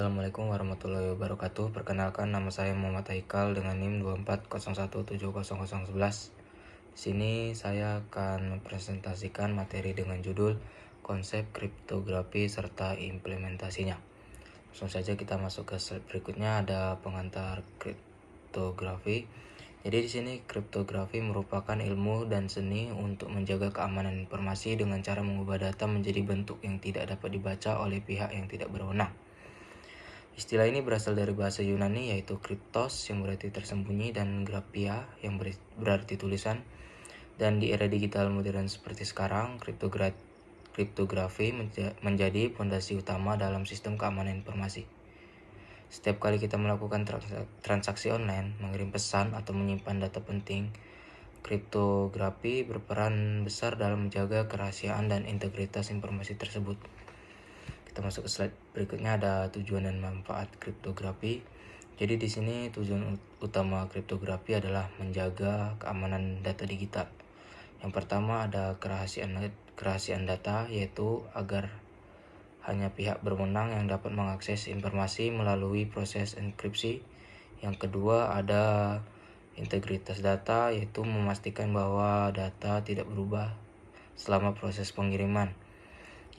Assalamualaikum warahmatullahi wabarakatuh. Perkenalkan, nama saya Muhammad Haikal dengan NIM 2401700011. Di sini saya akan mempresentasikan materi dengan judul konsep kriptografi serta implementasinya. Langsung saja kita masuk ke slide berikutnya, ada pengantar kriptografi. Jadi di sini kriptografi merupakan ilmu dan seni untuk menjaga keamanan informasi dengan cara mengubah data menjadi bentuk yang tidak dapat dibaca oleh pihak yang tidak berwenang. Istilah ini berasal dari bahasa Yunani yaitu kriptos yang berarti tersembunyi dan graphia yang berarti tulisan. Dan di era digital modern seperti sekarang, kriptografi menjadi fondasi utama dalam sistem keamanan informasi. Setiap kali kita melakukan transaksi online, mengirim pesan atau menyimpan data penting, kriptografi berperan besar dalam menjaga kerahasiaan dan integritas informasi tersebut. Kita masuk ke slide berikutnya, ada tujuan dan manfaat kriptografi. Jadi di sini tujuan utama kriptografi adalah menjaga keamanan data digital. Yang pertama ada kerahasiaan data, yaitu agar hanya pihak berwenang yang dapat mengakses informasi melalui proses enkripsi. Yang kedua ada integritas data, yaitu memastikan bahwa data tidak berubah selama proses pengiriman.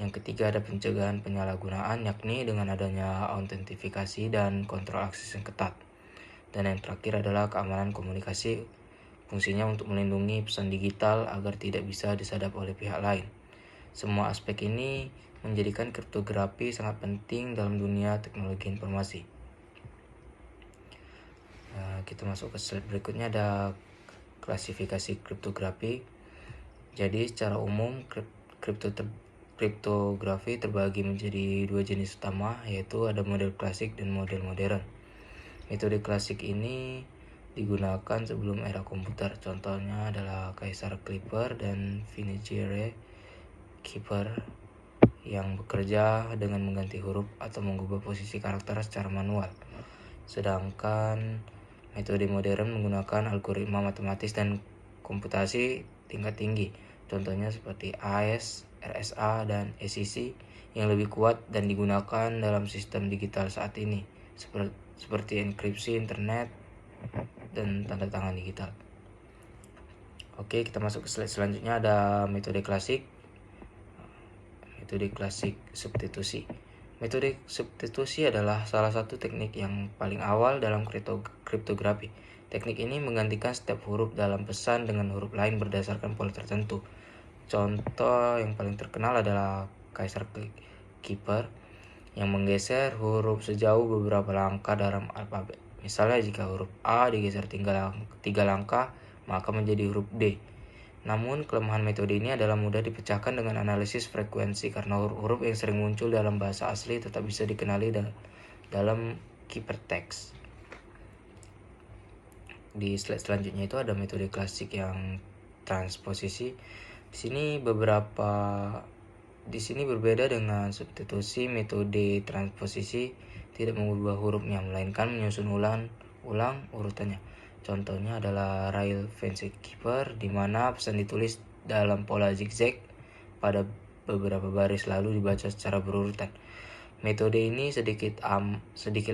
Yang ketiga ada pencegahan penyalahgunaan, yakni dengan adanya autentifikasi dan kontrol akses yang ketat. Dan yang terakhir adalah keamanan komunikasi, fungsinya untuk melindungi pesan digital agar tidak bisa disadap oleh pihak lain. Semua aspek ini menjadikan kriptografi sangat penting dalam dunia teknologi informasi. Kita masuk ke slide berikutnya, ada klasifikasi kriptografi. Jadi secara umum kriptografi terbagi menjadi dua jenis utama, yaitu ada model klasik dan model modern. Metode klasik ini digunakan sebelum era komputer. Contohnya adalah Kaisar Clipper dan Vinegar Keeper yang bekerja dengan mengganti huruf atau mengubah posisi karakter secara manual. Sedangkan metode modern menggunakan algoritma matematis dan komputasi tingkat tinggi. Contohnya seperti AES, RSA, dan ECC yang lebih kuat dan digunakan dalam sistem digital saat ini, seperti enkripsi internet dan tanda tangan digital. Oke, kita masuk ke slide selanjutnya, ada metode klasik. Metode klasik substitusi. Metode substitusi adalah salah satu teknik yang paling awal dalam kriptografi. Teknik ini menggantikan setiap huruf dalam pesan dengan huruf lain berdasarkan pola tertentu. Contoh yang paling terkenal adalah Kaisar Keeper yang menggeser huruf sejauh beberapa langkah dalam alfabet. Misalnya jika huruf A digeser 3 langkah, maka menjadi huruf D. Namun kelemahan metode ini adalah mudah dipecahkan dengan analisis frekuensi karena huruf-huruf yang sering muncul dalam bahasa asli tetap bisa dikenali dalam hypertext. Di slide selanjutnya itu ada metode klasik yang transposisi. Di sini berbeda dengan substitusi. Metode transposisi tidak mengubah hurufnya, melainkan menyusun ulang urutannya. Contohnya adalah Rail Fence Keeper, di mana pesan ditulis dalam pola zigzag pada beberapa baris lalu dibaca secara berurutan. Metode ini sedikit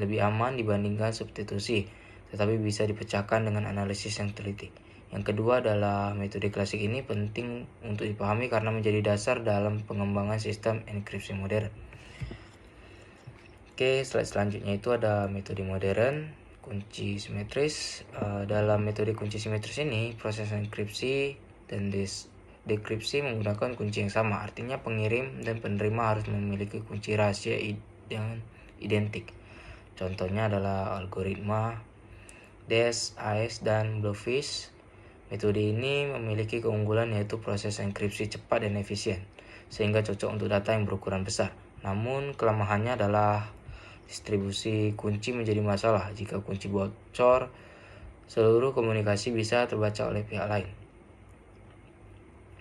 lebih aman dibandingkan substitusi, tetapi bisa dipecahkan dengan analisis yang teliti. Yang kedua adalah metode klasik ini penting untuk dipahami karena menjadi dasar dalam pengembangan sistem enkripsi modern. Oke, slide selanjutnya itu ada metode modern, kunci simetris. Dalam metode kunci simetris ini, proses enkripsi dan dekripsi menggunakan kunci yang sama. Artinya pengirim dan penerima harus memiliki kunci rahasia yang identik. Contohnya adalah algoritma DES, AES, dan Blowfish. Metode ini memiliki keunggulan yaitu proses enkripsi cepat dan efisien, sehingga cocok untuk data yang berukuran besar. Namun kelemahannya adalah distribusi kunci menjadi masalah. Jika kunci bocor, seluruh komunikasi bisa terbaca oleh pihak lain.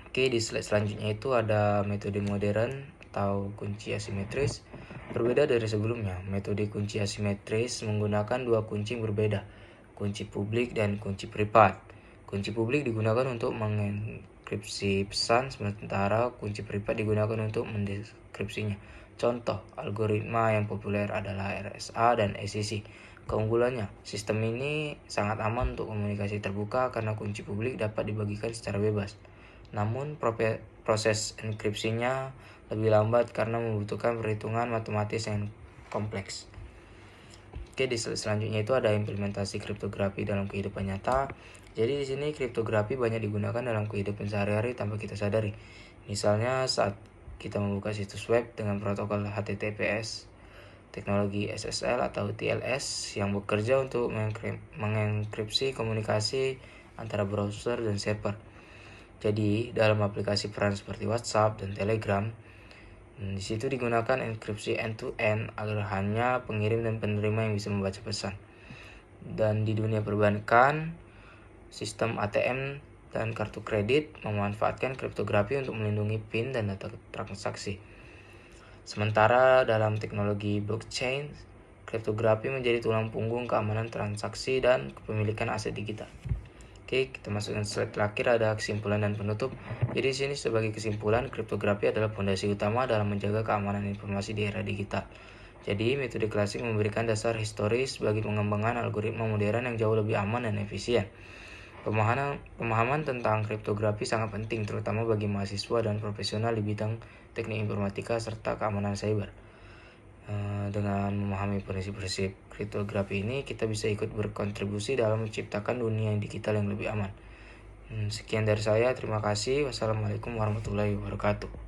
Oke, di slide selanjutnya itu ada metode modern atau kunci asimetris. Berbeda dari sebelumnya, metode kunci asimetris menggunakan dua kunci yang berbeda, kunci publik dan kunci privat. Kunci publik digunakan untuk mengenkripsi pesan, sementara kunci privat digunakan untuk mendekripsinya. Contoh, algoritma yang populer adalah RSA dan ACC. Keunggulannya, sistem ini sangat aman untuk komunikasi terbuka karena kunci publik dapat dibagikan secara bebas. Namun, proses enkripsinya lebih lambat karena membutuhkan perhitungan matematis yang kompleks. Oke, selanjutnya itu ada implementasi kriptografi dalam kehidupan nyata. Jadi di sini kriptografi banyak digunakan dalam kehidupan sehari-hari tanpa kita sadari. Misalnya saat kita membuka situs web dengan protokol HTTPS, teknologi SSL atau TLS yang bekerja untuk mengenkripsi komunikasi antara browser dan server. Jadi dalam aplikasi peran seperti WhatsApp dan Telegram, di situ digunakan enkripsi end-to-end agar hanya pengirim dan penerima yang bisa membaca pesan. Dan di dunia perbankan, sistem ATM dan kartu kredit memanfaatkan kriptografi untuk melindungi PIN dan data transaksi. Sementara dalam teknologi blockchain, kriptografi menjadi tulang punggung keamanan transaksi dan kepemilikan aset digital. Oke, kita masukkan slide terakhir, ada kesimpulan dan penutup. Jadi di sini sebagai kesimpulan, kriptografi adalah fondasi utama dalam menjaga keamanan informasi di era digital. Jadi metode klasik memberikan dasar historis bagi pengembangan algoritma modern yang jauh lebih aman dan efisien. Pemahaman tentang kriptografi sangat penting, terutama bagi mahasiswa dan profesional di bidang teknik informatika serta keamanan cyber. Dengan memahami prinsip-prinsip kriptografi ini, kita bisa ikut berkontribusi dalam menciptakan dunia digital yang lebih aman. Sekian dari saya, terima kasih. Wassalamualaikum warahmatullahi wabarakatuh.